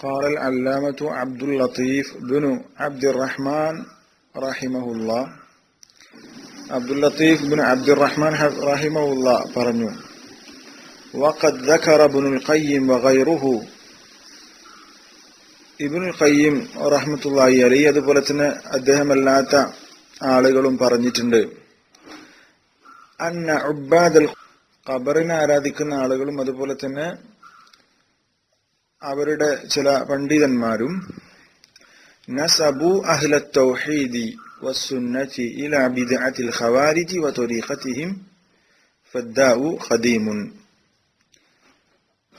قال العلامة عبد اللطيف بن عبد الرحمن رحمه الله عبد اللطيف بن عبد الرحمن رحمه الله പറഞ്ഞു وقد ذكر ابن القيم وغيره ഇബ്നുൽ ഖയ്യിം റഹ്മത്തുള്ളാഹി അലൈഹി അതുപോലെ തന്നെ അദ്ദേഹമല്ലാത്ത ആളുകളും പറഞ്ഞിട്ടുണ്ട് അന്ന ഉബ്ബാദൽ ഖബറിനെ ആരാധിക്കുന്ന ആളുകളും അതുപോലെ തന്നെ അവരുടെ ചില പണ്ഡിതന്മാരും നസബു അഹ്ലത്ത് തൗഹീദി വസ്സുന്നതി ഇലാ ബിദ്അത്തിൽ ഖവാരിജി വതരീഖതിഹിം ഫദ്ദാഉ ഖദീമുൻ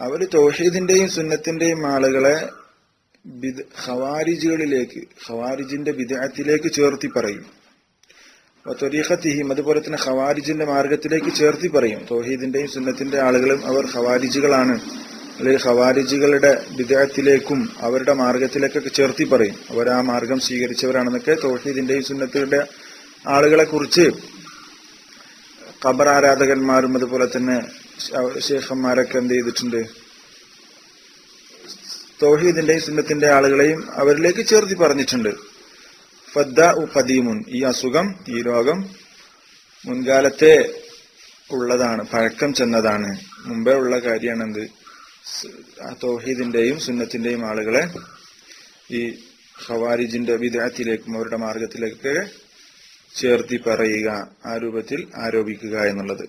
അവർ തൗഹീദിന്റെയും സുന്നത്തിന്റെയും ആളുകളെ ഖവാരിജികളിലേക്ക് ഖവാരിജിന്റെ ബിദ്അത്തിലേക്ക് ചേർത്തി പറയും വതരീഖതിഹിം അതുപോലെ തന്നെ ഖവാരിജിന്റെ മാർഗത്തിലേക്ക് ചേർത്തി പറയും തൗഹീദിന്റെയും സുന്നത്തിന്റെ ആളുകളും അവർ ഖവാരിജികളാണ് അല്ലെങ്കിൽ ഖവാരിജികളുടെ ബിദ്അത്തിലേക്കും അവരുടെ മാർഗത്തിലേക്കൊക്കെ ചേർത്തി പറയും അവർ ആ മാർഗം സ്വീകരിച്ചവരാണെന്നൊക്കെ തൗഹീദിന്റെയും സുന്നത്തിന്റെ ആളുകളെ കുറിച്ച് ഖബർ ആരാധകന്മാരും അതുപോലെ തന്നെ ശേഖന്മാരൊക്കെ എന്ത് ചെയ്തിട്ടുണ്ട് തൗഹീദിന്റെയും സുന്നത്തിന്റെ ആളുകളെയും അവരിലേക്ക് ചേർത്തി പറഞ്ഞിട്ടുണ്ട് ഫദ്ദാഉ ഖദീമുൻ ഈ അസുഖം ഈ രോഗം മുൻകാലത്തെ ഉള്ളതാണ് പഴക്കം ചെന്നതാണ് മുമ്പേ ഉള്ള കാര്യമാണെന്ത് തൗഹീദിന്റെയും സുന്നത്തിന്റെയും ആളുകളെ ഈ ഖവാരിജിന്റെ ബിദ്അത്തിലേക്കും അവരുടെ മാർഗത്തിലേക്ക് ചേർത്തി പറയുക ആ രൂപത്തിൽ ആരോപിക്കുക എന്നുള്ളത്